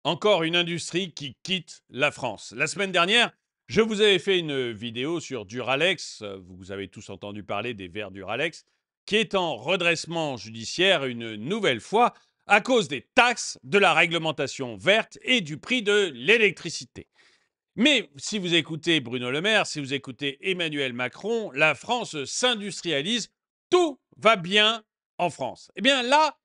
Encore une industrie qui quitte la France. La semaine dernière, je vous avais fait une vidéo sur Duralex. Vous avez tous entendu parler des verres Duralex, qui est en redressement judiciaire une nouvelle fois à cause des taxes, de la réglementation verte et du prix de l'électricité. Mais si vous écoutez Bruno Le Maire, si vous écoutez Emmanuel Macron, la France s'industrialise, tout va bien en France. Eh bien là,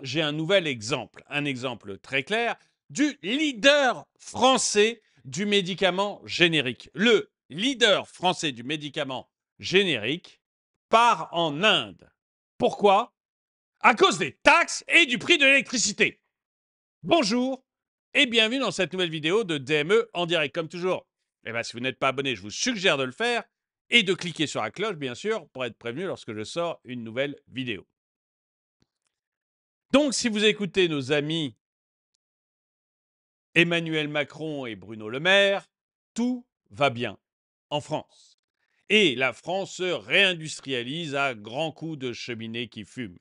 j'ai un nouvel exemple, un exemple très clair du leader français du médicament générique. Le leader français du médicament générique part en Inde. Pourquoi? À cause des taxes et du prix de l'électricité. Bonjour et bienvenue dans cette nouvelle vidéo de DME en direct. Comme toujours, si vous n'êtes pas abonné, je vous suggère de le faire et de cliquer sur la cloche, bien sûr, pour être prévenu lorsque je sors une nouvelle vidéo. Donc, si vous écoutez nos amis Emmanuel Macron et Bruno Le Maire, tout va bien en France. Et la France se réindustrialise à grands coups de cheminée qui fument.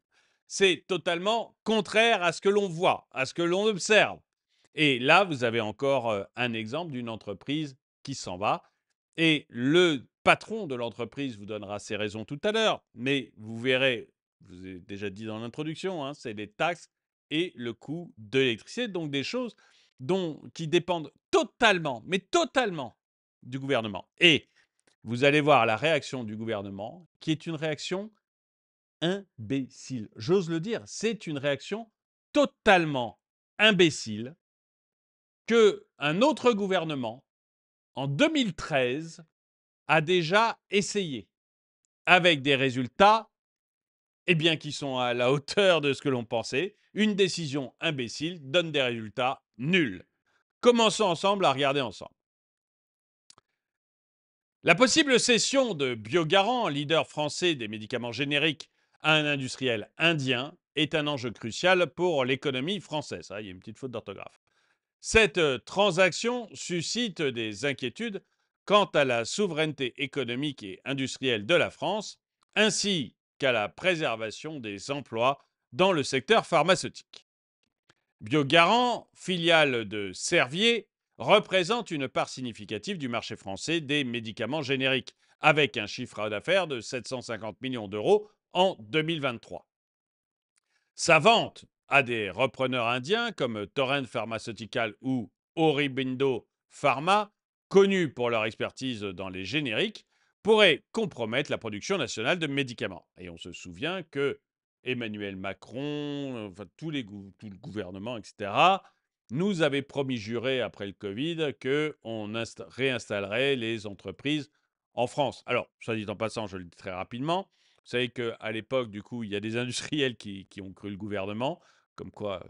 C'est totalement contraire à ce que l'on voit, à ce que l'on observe. Et là, vous avez encore un exemple d'une entreprise qui s'en va. Et le patron de l'entreprise vous donnera ses raisons tout à l'heure. Mais vous verrez, je vous ai déjà dit dans l'introduction, hein, c'est les taxes et le coût de l'électricité. Donc des choses qui dépendent totalement, mais totalement du gouvernement. Et vous allez voir la réaction du gouvernement, qui est une réaction imbécile. J'ose le dire, c'est une réaction totalement imbécile que un autre gouvernement, en 2013, a déjà essayé, avec des résultats qui sont à la hauteur de ce que l'on pensait. Une décision imbécile donne des résultats nuls. Commençons ensemble à regarder ensemble. La possible cession de Biogarant, leader français des médicaments génériques, à un industriel indien est un enjeu crucial pour l'économie française. Ah, il y a une petite faute d'orthographe. Cette transaction suscite des inquiétudes quant à la souveraineté économique et industrielle de la France, ainsi qu'à la préservation des emplois dans le secteur pharmaceutique. Biogarant, filiale de Servier, représente une part significative du marché français des médicaments génériques, avec un chiffre d'affaires de 750 millions d'euros en 2023. Sa vente à des repreneurs indiens comme Torrent Pharmaceutical ou Aurobindo Pharma, connus pour leur expertise dans les génériques, pourrait compromettre la production nationale de médicaments. Et on se souvient que Emmanuel Macron, enfin, tout le gouvernement, etc., nous avait promis juré après le Covid qu'on réinstallerait les entreprises en France. Alors, soit dit en passant, je le dis très rapidement, vous savez qu'à l'époque, du coup, il y a des industriels qui ont cru le gouvernement, comme quoi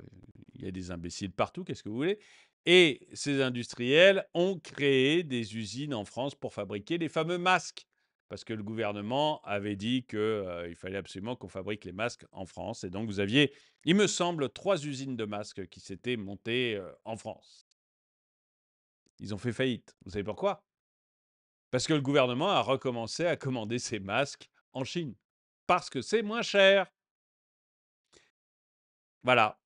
il y a des imbéciles partout, qu'est-ce que vous voulez? Et ces industriels ont créé des usines en France pour fabriquer les fameux masques. Parce que le gouvernement avait dit qu'il fallait absolument qu'on fabrique les masques en France. Et donc, vous aviez, il me semble, 3 usines de masques qui s'étaient montées en France. Ils ont fait faillite. Vous savez pourquoi? Parce que le gouvernement a recommencé à commander ces masques en Chine. Parce que c'est moins cher. Voilà.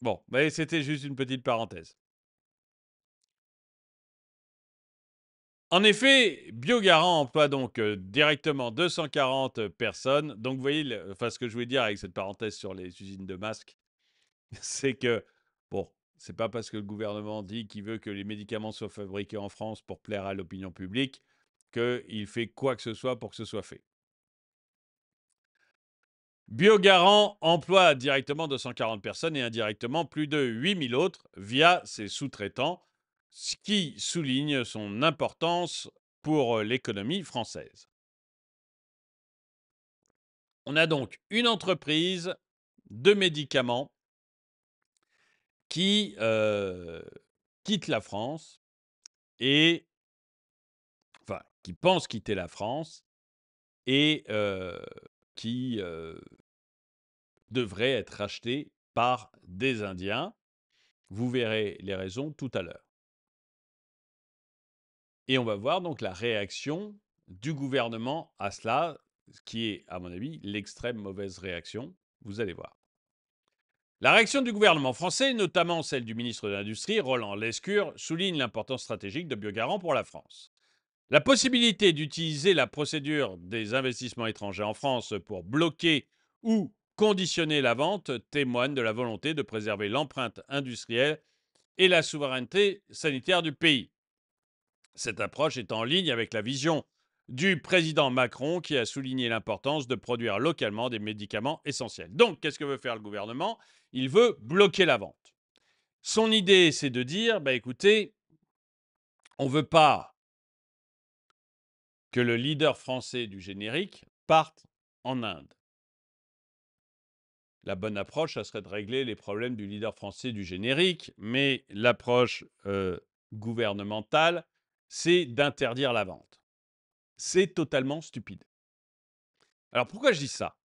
Bon, mais c'était juste une petite parenthèse. En effet, Biogarant emploie donc directement 240 personnes. Donc, vous voyez, ce que je voulais dire avec cette parenthèse sur les usines de masques, c'est que, bon, c'est pas parce que le gouvernement dit qu'il veut que les médicaments soient fabriqués en France pour plaire à l'opinion publique qu'il fait quoi que ce soit pour que ce soit fait. Biogarant emploie directement 240 personnes et indirectement plus de 8000 autres via ses sous-traitants, ce qui souligne son importance pour l'économie française. On a donc une entreprise de médicaments qui quitte la France et qui pense quitter la France et qui devrait être achetée par des Indiens. Vous verrez les raisons tout à l'heure. Et on va voir donc la réaction du gouvernement à cela, ce qui est, à mon avis, l'extrême mauvaise réaction. Vous allez voir. La réaction du gouvernement français, notamment celle du ministre de l'Industrie, Roland Lescure, souligne l'importance stratégique de Biogarant pour la France. La possibilité d'utiliser la procédure des investissements étrangers en France pour bloquer ou conditionner la vente témoigne de la volonté de préserver l'empreinte industrielle et la souveraineté sanitaire du pays. Cette approche est en ligne avec la vision du président Macron qui a souligné l'importance de produire localement des médicaments essentiels. Donc, qu'est-ce que veut faire le gouvernement? Il veut bloquer la vente. Son idée, c'est de dire, bah, écoutez, on ne veut pas que le leader français du générique parte en Inde. La bonne approche, ça serait de régler les problèmes du leader français du générique, mais l'approche gouvernementale, c'est d'interdire la vente. C'est totalement stupide. Alors pourquoi je dis ça?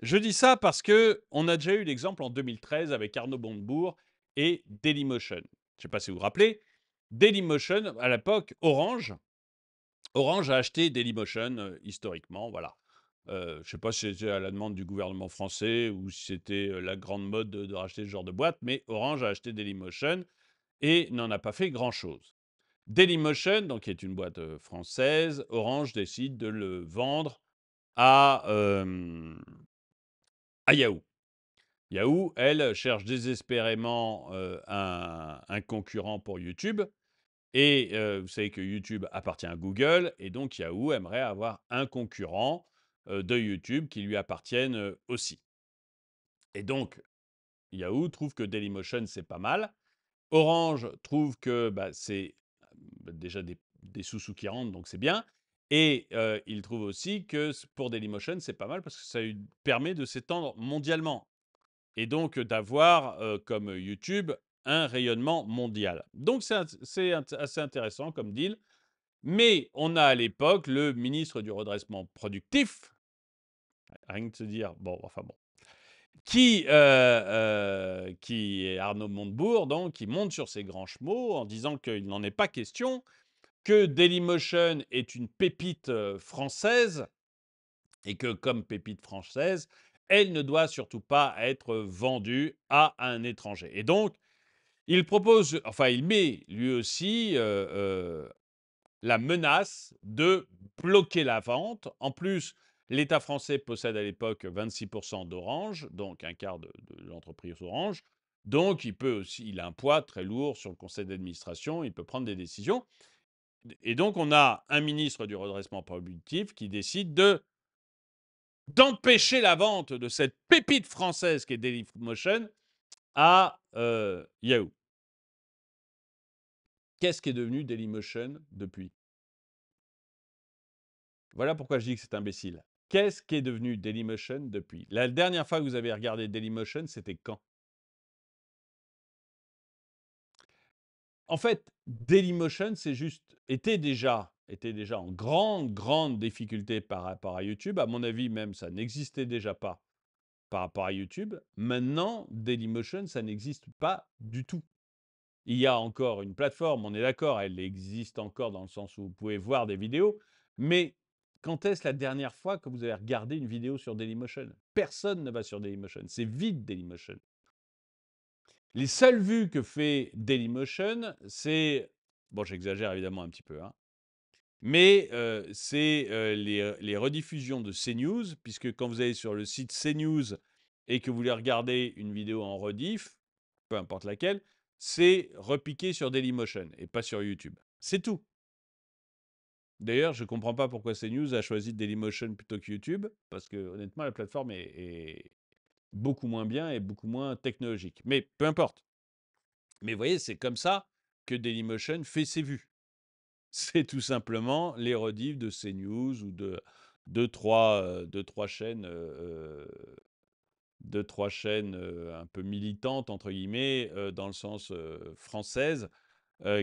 Je dis ça parce que on a déjà eu l'exemple en 2013 avec Arnaud Montebourg et Dailymotion. Je ne sais pas si vous vous rappelez. Dailymotion, à l'époque, Orange a acheté Dailymotion historiquement, voilà. Je ne sais pas si c'était à la demande du gouvernement français ou si c'était la grande mode de racheter ce genre de boîte, mais Orange a acheté Dailymotion et n'en a pas fait grand-chose. Dailymotion, donc, qui est une boîte française, Orange décide de le vendre à, Yahoo. Yahoo, elle, cherche désespérément un concurrent pour YouTube. Et vous savez que YouTube appartient à Google. Et donc, Yahoo aimerait avoir un concurrent de YouTube qui lui appartienne aussi. Et donc, Yahoo trouve que Dailymotion, c'est pas mal. Orange trouve que bah, c'est déjà des sous-sous qui rentrent, donc c'est bien. Et il trouve aussi que pour Dailymotion, c'est pas mal parce que ça lui permet de s'étendre mondialement et donc d'avoir, comme YouTube, un rayonnement mondial. Donc c'est assez intéressant comme deal. Mais on a à l'époque le ministre du redressement productif, rien que de se dire, bon, enfin bon, qui est Arnaud Montebourg, donc, qui monte sur ses grands chevaux en disant qu'il n'en est pas question, que Dailymotion est une pépite française et que comme pépite française, elle ne doit surtout pas être vendue à un étranger. Et donc, il propose, enfin, il met lui aussi la menace de bloquer la vente. En plus, l'État français possède à l'époque 26% d'Orange, donc un quart de l'entreprise Orange. Donc, il a un poids très lourd sur le conseil d'administration, il peut prendre des décisions. Et donc, on a un ministre du redressement productif qui décide d'empêcher la vente de cette pépite française qui est Dailymotion à Yahoo. Qu'est-ce qui est devenu Dailymotion depuis? Voilà pourquoi je dis que c'est imbécile. Qu'est-ce qui est devenu Dailymotion depuis? La dernière fois que vous avez regardé Dailymotion, c'était quand? En fait, Dailymotion, était déjà en grande, grande difficulté par rapport à YouTube. À mon avis, même, ça n'existait déjà pas par rapport à YouTube. Maintenant, Dailymotion, ça n'existe pas du tout. Il y a encore une plateforme, on est d'accord, elle existe encore dans le sens où vous pouvez voir des vidéos, mais quand est-ce la dernière fois que vous avez regardé une vidéo sur Dailymotion? Personne ne va sur Dailymotion, c'est vide Dailymotion. Les seules vues que fait Dailymotion, c'est, bon, j'exagère évidemment un petit peu, hein, mais c'est les rediffusions de CNews, puisque quand vous allez sur le site CNews et que vous voulez regarder une vidéo en rediff, peu importe laquelle, c'est repiqué sur Dailymotion et pas sur YouTube. C'est tout. D'ailleurs, je ne comprends pas pourquoi CNews a choisi Dailymotion plutôt que YouTube, parce que honnêtement, la plateforme est beaucoup moins bien et beaucoup moins technologique. Mais peu importe. Mais vous voyez, c'est comme ça que Dailymotion fait ses vues. C'est tout simplement les rediffs de CNews ou de deux, trois chaînes, un peu militantes, entre guillemets, dans le sens française,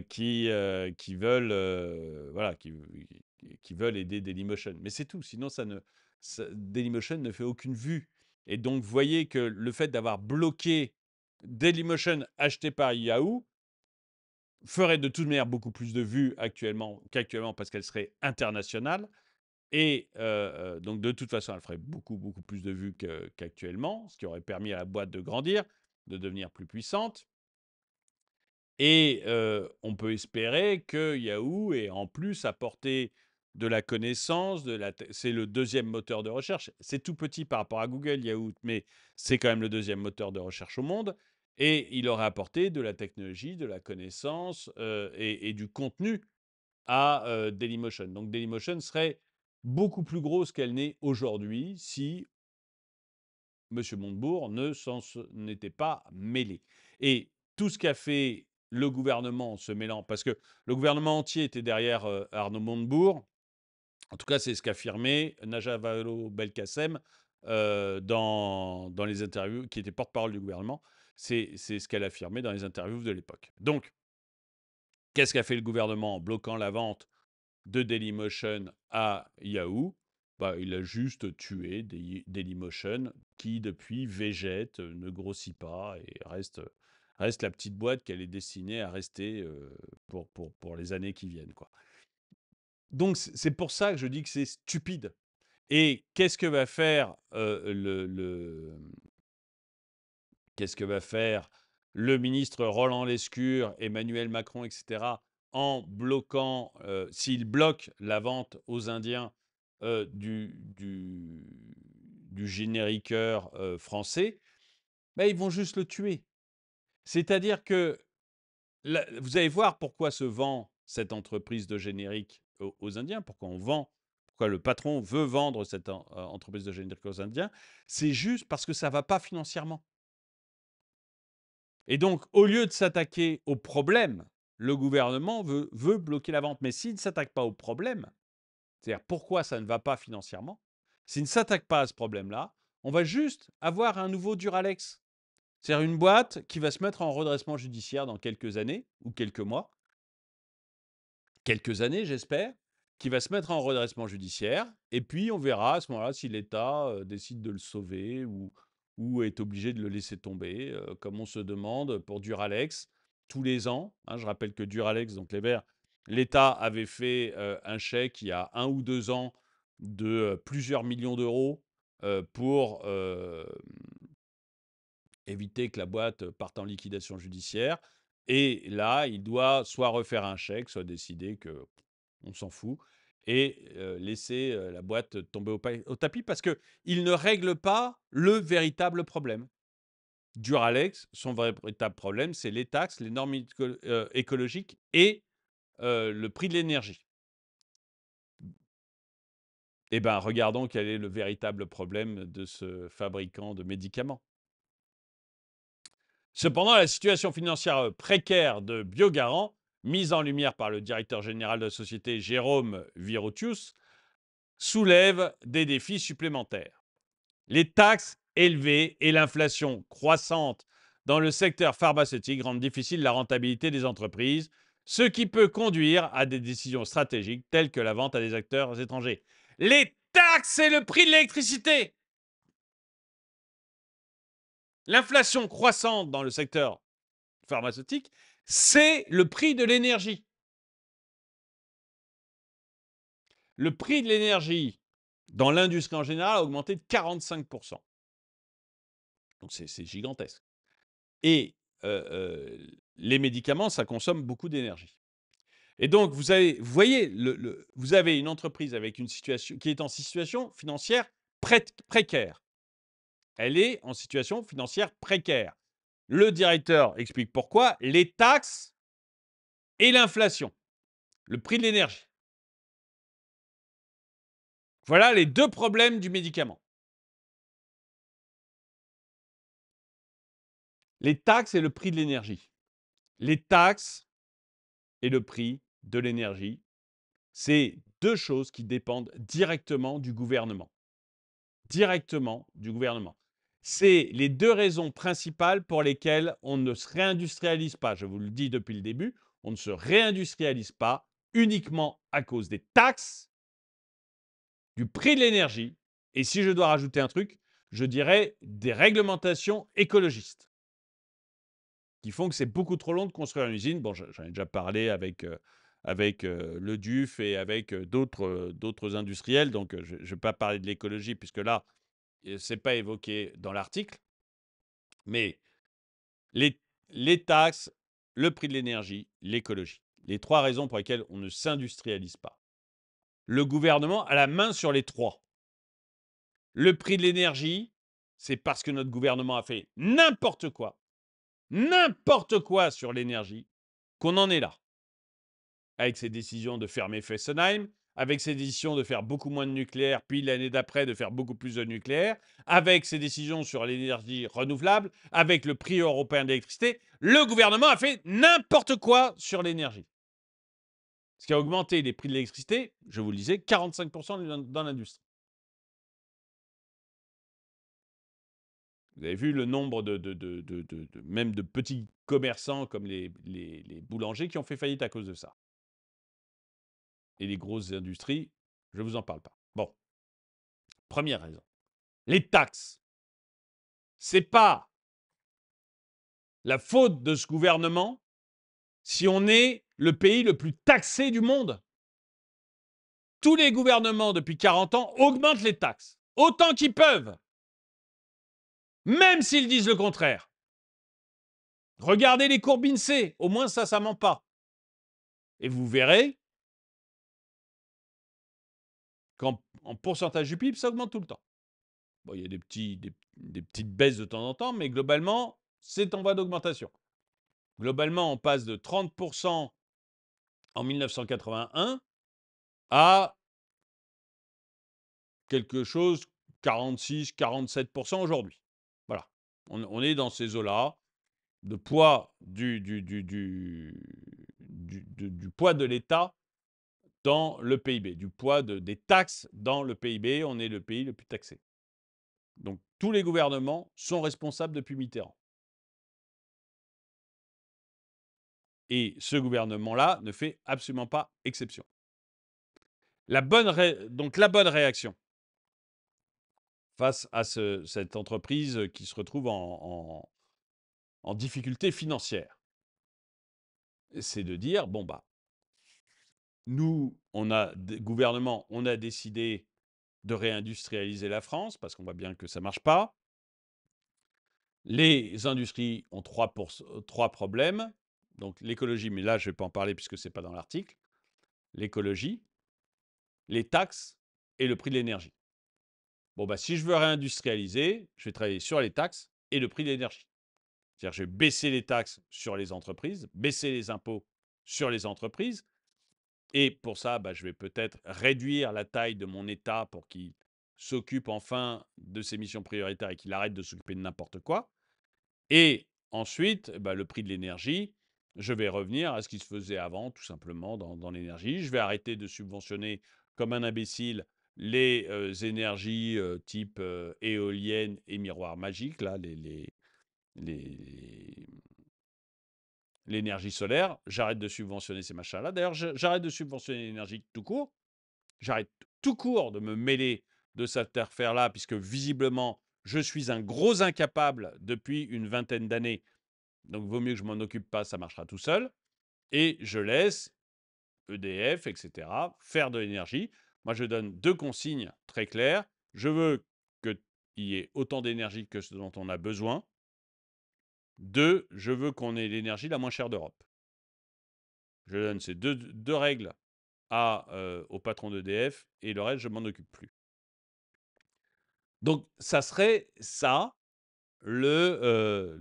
qui veulent, voilà, qui veulent aider Dailymotion. Mais c'est tout, sinon Dailymotion ne fait aucune vue. Et donc, vous voyez que le fait d'avoir bloqué Dailymotion acheté par Yahoo ferait de toute manière beaucoup plus de vues qu'actuellement parce qu'elle serait internationale. Et donc, de toute façon, elle ferait beaucoup, beaucoup plus de vues qu'actuellement, ce qui aurait permis à la boîte de grandir. de devenir plus puissante. Et on peut espérer que Yahoo ait en plus apporté de la connaissance, c'est le deuxième moteur de recherche. C'est tout petit par rapport à Google, Yahoo, mais c'est quand même le deuxième moteur de recherche au monde. Et il aurait apporté de la technologie, de la connaissance et du contenu à Dailymotion. Donc Dailymotion serait beaucoup plus grosse qu'elle n'est aujourd'hui si M. Montebourg n'était pas mêlé. Et tout ce qu'a fait le gouvernement en se mêlant, parce que le gouvernement entier était derrière Arnaud Montebourg, en tout cas c'est ce qu'affirmait Najat Vallaud-Belkacem dans les interviews, qui était porte-parole du gouvernement, c'est ce qu'elle affirmait dans les interviews de l'époque. Donc, qu'est-ce qu'a fait le gouvernement en bloquant la vente de Dailymotion à Yahoo? Bah, il a juste tué Dailymotion qui, depuis, végète, ne grossit pas et reste la petite boîte qu'elle est destinée à rester pour les années qui viennent, quoi. Donc, c'est pour ça que je dis que c'est stupide. Et qu'est-ce que va faire qu'est-ce que va faire le ministre Roland Lescure, Emmanuel Macron, etc., en bloquant, s'il bloque la vente aux Indiens du génériqueur français, ben, ils vont juste le tuer. C'est-à-dire que vous allez voir pourquoi se vend cette entreprise de générique aux Indiens, pourquoi le patron veut vendre cette entreprise de générique aux Indiens. C'est juste parce que ça ne va pas financièrement. Et donc, au lieu de s'attaquer au problème, le gouvernement veut bloquer la vente. Mais s'il ne s'attaque pas au problème, c'est-à-dire pourquoi ça ne va pas financièrement, s'il ne s'attaque pas à ce problème-là, on va juste avoir un nouveau Duralex. C'est-à-dire une boîte qui va se mettre en redressement judiciaire dans quelques années ou quelques mois, quelques années j'espère, qui va se mettre en redressement judiciaire. Et puis on verra à ce moment-là si l'État décide de le sauver ou est obligé de le laisser tomber, comme on se demande pour Duralex tous les ans. Hein. Je rappelle que Duralex, donc les verres, l'État avait fait un chèque il y a 1 ou 2 ans de plusieurs millions d'euros pour éviter que la boîte parte en liquidation judiciaire. Et là, il doit soit refaire un chèque, soit décider que on s'en fout, et laisser la boîte tomber au tapis parce qu'il ne règle pas le véritable problème. Duralex, son véritable problème, c'est les taxes, les normes écologiques et le prix de l'énergie. Eh bien, regardons quel est le véritable problème de ce fabricant de médicaments. Cependant, la situation financière précaire de Biogarant, mise en lumière par le directeur général de la société Jérôme Virotius, soulève des défis supplémentaires. Les taxes élevées et l'inflation croissante dans le secteur pharmaceutique rendent difficile la rentabilité des entreprises, ce qui peut conduire à des décisions stratégiques telles que la vente à des acteurs étrangers. Les taxes et le prix de l'électricité. L'inflation croissante dans le secteur pharmaceutique, c'est le prix de l'énergie. Le prix de l'énergie dans l'industrie en général a augmenté de 45%. Donc c'est gigantesque. Et les médicaments, ça consomme beaucoup d'énergie. Et donc, vous voyez, vous avez une entreprise avec une situation qui est en situation financière précaire. Elle est en situation financière précaire. Le directeur explique pourquoi. Les taxes et l'inflation, le prix de l'énergie. Voilà les deux problèmes du médicament. Les taxes et le prix de l'énergie. Les taxes et le prix de l'énergie, c'est deux choses qui dépendent directement du gouvernement. Directement du gouvernement. C'est les deux raisons principales pour lesquelles on ne se réindustrialise pas. Je vous le dis depuis le début, on ne se réindustrialise pas uniquement à cause des taxes, du prix de l'énergie, et si je dois rajouter un truc, je dirais des réglementations écologistes qui font que c'est beaucoup trop long de construire une usine. Bon, j'en ai déjà parlé avec le DUF et avec d'autres industriels, donc je ne vais pas parler de l'écologie puisque là, ce n'est pas évoqué dans l'article. Mais Les, les taxes, le prix de l'énergie, l'écologie. Les 3 raisons pour lesquelles on ne s'industrialise pas. Le gouvernement a la main sur les 3. Le prix de l'énergie, c'est parce que notre gouvernement a fait n'importe quoi sur l'énergie, qu'on en est là. Avec ses décisions de fermer Fessenheim, avec ses décisions de faire beaucoup moins de nucléaire, puis l'année d'après de faire beaucoup plus de nucléaire, avec ses décisions sur l'énergie renouvelable, avec le prix européen de l'électricité, le gouvernement a fait n'importe quoi sur l'énergie. Ce qui a augmenté les prix de l'électricité, je vous le disais, 45% dans l'industrie. Vous avez vu le nombre même de petits commerçants comme les boulangers qui ont fait faillite à cause de ça. Et les grosses industries, je ne vous en parle pas. Bon, première raison. Les taxes. C'est pas la faute de ce gouvernement si on est le pays le plus taxé du monde. Tous les gouvernements depuis 40 ans augmentent les taxes, autant qu'ils peuvent, même s'ils disent le contraire. Regardez les courbes INSEE, au moins ça ment pas. Et vous verrez qu'en pourcentage du PIB, ça augmente tout le temps. Bon, il y a des petites baisses de temps en temps, mais globalement, c'est en voie d'augmentation. Globalement, on passe de 30% en 1981 à quelque chose, 46, 47% aujourd'hui. Voilà. On est dans ces eaux-là de poids du poids de l'État dans le PIB, du poids des taxes dans le PIB. On est le pays le plus taxé. Donc, tous les gouvernements sont responsables depuis Mitterrand. Et ce gouvernement-là ne fait absolument pas exception. Donc, la bonne réaction face à cette entreprise qui se retrouve en difficulté financière, c'est de dire, bon, bah, nous, gouvernement, on a décidé de réindustrialiser la France, parce qu'on voit bien que ça ne marche pas. Les industries ont trois problèmes. Donc l'écologie, mais là, je ne vais pas en parler puisque ce n'est pas dans l'article. L'écologie, les taxes et le prix de l'énergie. Bon, bah, si je veux réindustrialiser, je vais travailler sur les taxes et le prix de l'énergie. C'est-à-dire, je vais baisser les taxes sur les entreprises, baisser les impôts sur les entreprises. Et pour ça, bah, je vais peut-être réduire la taille de mon État pour qu'il s'occupe enfin de ses missions prioritaires et qu'il arrête de s'occuper de n'importe quoi. Et ensuite, bah, le prix de l'énergie, je vais revenir à ce qui se faisait avant, tout simplement, dans l'énergie. Je vais arrêter de subventionner comme un imbécile les énergies type éoliennes et miroirs magiques, là, l'énergie solaire. J'arrête de subventionner ces machins-là. D'ailleurs, j'arrête de subventionner l'énergie tout court. J'arrête tout court de me mêler de cette affaire-là, puisque visiblement, je suis un gros incapable depuis une vingtaine d'années. Donc, vaut mieux que je m'en occupe pas, ça marchera tout seul. Et je laisse EDF, etc., faire de l'énergie. Moi, je donne 2 consignes très claires. Je veux qu'il y ait autant d'énergie que ce dont on a besoin. 2, je veux qu'on ait l'énergie la moins chère d'Europe. Je donne ces deux règles au patron d'EDF et le reste, je ne m'en occupe plus. Donc, ça serait ça, ce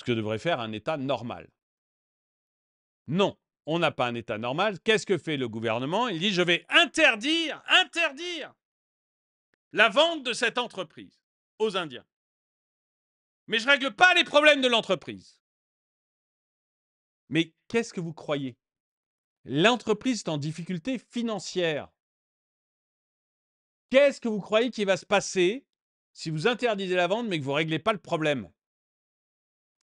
que devrait faire un État normal. Non, on n'a pas un État normal. Qu'est-ce que fait le gouvernement? Il dit, je vais interdire la vente de cette entreprise aux Indiens. Mais je ne règle pas les problèmes de l'entreprise. Mais qu'est-ce que vous croyez? L'entreprise est en difficulté financière. Qu'est-ce que vous croyez qui va se passer si vous interdisez la vente mais que vous ne réglez pas le problème?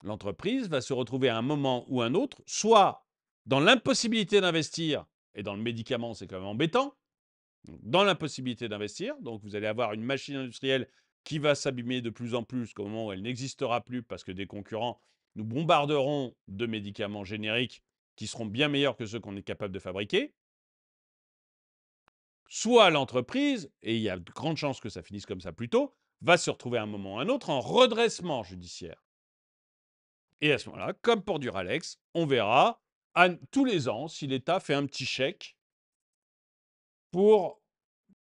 L'entreprise va se retrouver à un moment ou un autre, soit dans l'impossibilité d'investir, et dans le médicament, c'est quand même embêtant, dans l'impossibilité d'investir. Donc, vous allez avoir une machine industrielle qui va s'abîmer de plus en plus au moment où elle n'existera plus parce que des concurrents nous bombarderont de médicaments génériques qui seront bien meilleurs que ceux qu'on est capable de fabriquer. Soit l'entreprise, et il y a de grandes chances que ça finisse comme ça plus tôt, va se retrouver à un moment ou à un autre en redressement judiciaire. Et à ce moment-là, comme pour Duralex, on verra tous les ans si l'État fait un petit chèque pour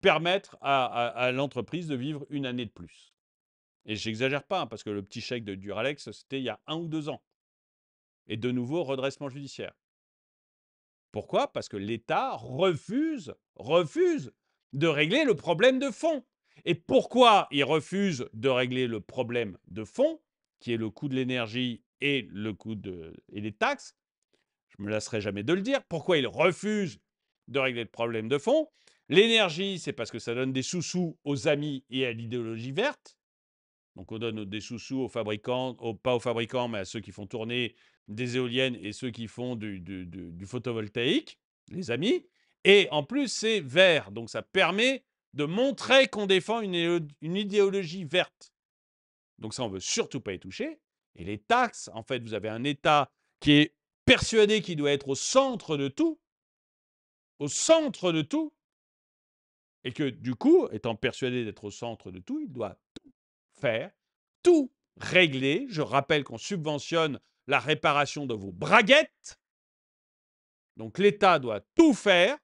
permettre à l'entreprise de vivre une année de plus. Et j'exagère pas, hein, parce que le petit chèque de Duralex, c'était il y a 1 ou 2 ans. Et de nouveau, redressement judiciaire. Pourquoi? Parce que l'État refuse de régler le problème de fond. Et pourquoi il refuse de régler le problème de fond, qui est le coût de l'énergie et le coût et les taxes? Je ne me lasserai jamais de le dire. Pourquoi il refuse de régler le problème de fond? L'énergie, c'est parce que ça donne des sous-sous aux amis et à l'idéologie verte. Donc on donne des sous-sous aux fabricants, pas aux fabricants, mais à ceux qui font tourner des éoliennes et ceux qui font du photovoltaïque, les amis. Et en plus, c'est vert. Donc ça permet de montrer qu'on défend une idéologie verte. Donc ça, on ne veut surtout pas y toucher. Et les taxes, en fait, vous avez un État qui est persuadé qu'il doit être au centre de tout, et que du coup, étant persuadé d'être au centre de tout, il doit faire, tout régler. Je rappelle qu'on subventionne la réparation de vos braguettes. Donc l'État doit tout faire,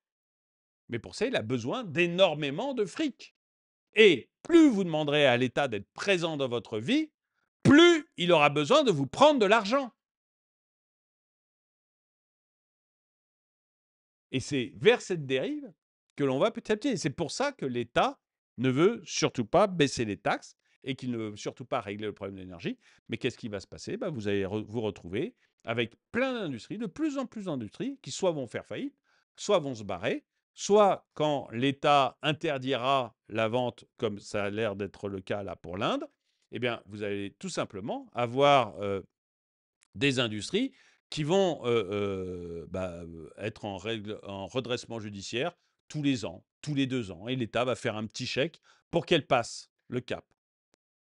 mais pour ça, il a besoin d'énormément de fric. Et plus vous demanderez à l'État d'être présent dans votre vie, plus il aura besoin de vous prendre de l'argent. Et c'est vers cette dérive que l'on va petit à petit. Et c'est pour ça que l'État ne veut surtout pas baisser les taxes et qu'il ne veut surtout pas régler le problème de l'énergie. Mais qu'est-ce qui va se passer? Vous allez vous retrouver avec plein d'industries, de plus en plus d'industries, qui soit vont faire faillite, soit vont se barrer, soit quand l'État interdira la vente, comme ça a l'air d'être le cas là pour l'Inde, eh bien, vous allez tout simplement avoir des industries qui vont être en redressement judiciaire tous les ans, tous les 2 ans. Et l'État va faire un petit chèque pour qu'elle passe le cap.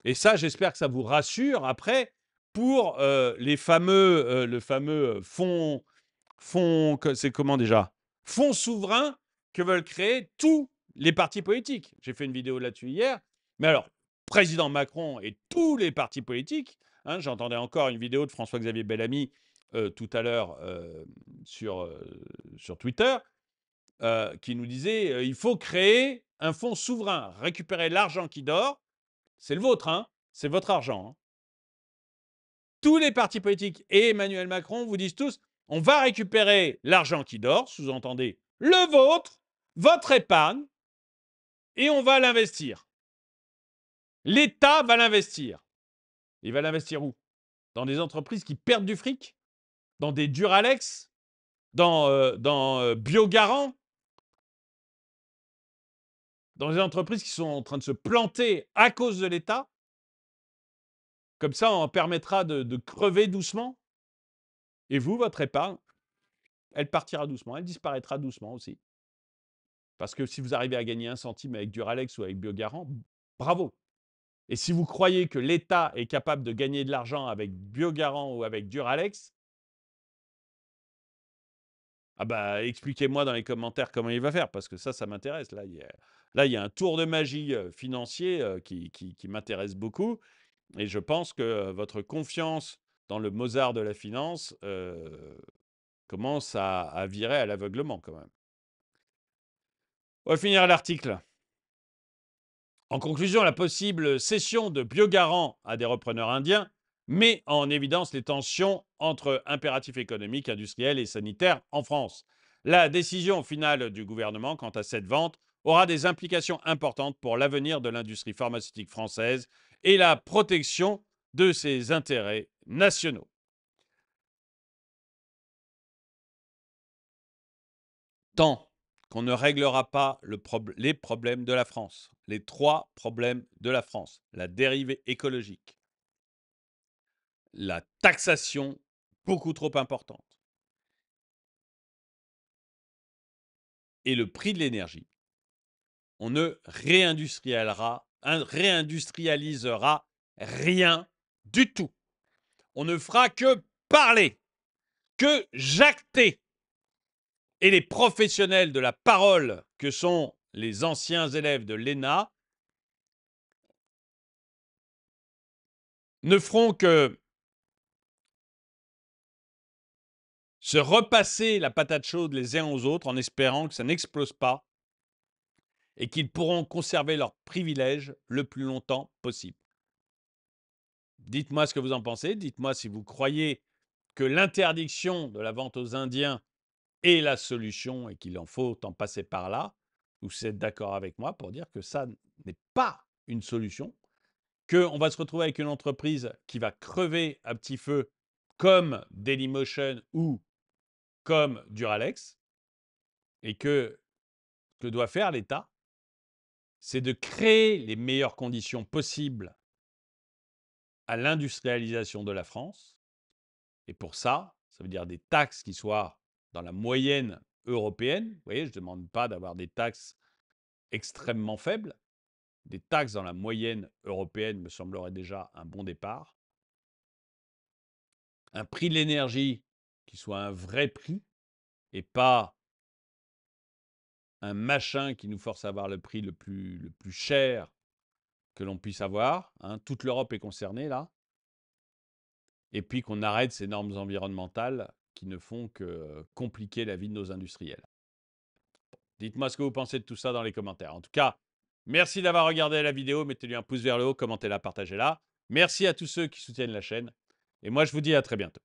Et ça, j'espère que ça vous rassure après pour le fameux c'est comment déjà? Fonds souverain que veulent créer tous les partis politiques. J'ai fait une vidéo là-dessus hier. Mais alors, président Macron et tous les partis politiques, hein, j'entendais encore une vidéo de François-Xavier Bellamy tout à l'heure sur, sur Twitter, qui nous disait il faut créer un fonds souverain, récupérer l'argent qui dort. C'est le vôtre, hein, c'est votre argent. Hein. Tous les partis politiques et Emmanuel Macron vous disent tous on va récupérer l'argent qui dort, sous-entendez le vôtre, votre épargne, et on va l'investir. L'État va l'investir. Il va l'investir où? Dans des entreprises qui perdent du fric? Dans des Duralex? Dans Biogarant? Dans des entreprises qui sont en train de se planter à cause de l'État? Comme ça, on permettra de crever doucement? Et vous, votre épargne, elle partira doucement, elle disparaîtra doucement aussi. Parce que si vous arrivez à gagner 1 centime avec Duralex ou avec Biogarant, bravo. Et si vous croyez que l'État est capable de gagner de l'argent avec Biogarant ou avec Duralex, expliquez-moi dans les commentaires comment il va faire, parce que ça m'intéresse. Là, il y a un tour de magie financier qui m'intéresse beaucoup. Et je pense que votre confiance dans le Mozart de la finance commence à virer à l'aveuglement quand même. On va finir l'article. En conclusion, la possible cession de Biogarant à des repreneurs indiens met en évidence les tensions entre impératifs économiques, industriels et sanitaires en France. La décision finale du gouvernement quant à cette vente aura des implications importantes pour l'avenir de l'industrie pharmaceutique française et la protection de ses intérêts nationaux. Tant qu'on ne réglera pas les problèmes de la France, les 3 problèmes de la France, la dérive écologique, la taxation beaucoup trop importante et le prix de l'énergie, on ne réindustrialisera rien du tout. On ne fera que parler, que jacter. Et les professionnels de la parole que sont les anciens élèves de l'ENA ne feront que se repasser la patate chaude les uns aux autres en espérant que ça n'explose pas et qu'ils pourront conserver leurs privilèges le plus longtemps possible. Dites-moi ce que vous en pensez. Dites-moi si vous croyez que l'interdiction de la vente aux Indiens est la solution et qu'il en faut en passer par là. Ou si vous êtes d'accord avec moi pour dire que ça n'est pas une solution, qu'on va se retrouver avec une entreprise qui va crever à petit feu comme Dailymotion ou comme Duralex, et que ce que doit faire l'État, c'est de créer les meilleures conditions possibles à l'industrialisation de la France. Et pour ça, ça veut dire des taxes qui soient dans la moyenne européenne. Vous voyez, je ne demande pas d'avoir des taxes extrêmement faibles. Des taxes dans la moyenne européenne me semblerait déjà un bon départ. Un prix de l'énergie qui soit un vrai prix et pas un machin qui nous force à avoir le prix le plus cher que l'on puisse avoir. Hein. Toute l'Europe est concernée là. Et puis qu'on arrête ces normes environnementales qui ne font que compliquer la vie de nos industriels. Dites-moi ce que vous pensez de tout ça dans les commentaires. En tout cas, merci d'avoir regardé la vidéo. Mettez-lui un pouce vers le haut, commentez-la, partagez-la. Merci à tous ceux qui soutiennent la chaîne. Et moi, je vous dis à très bientôt.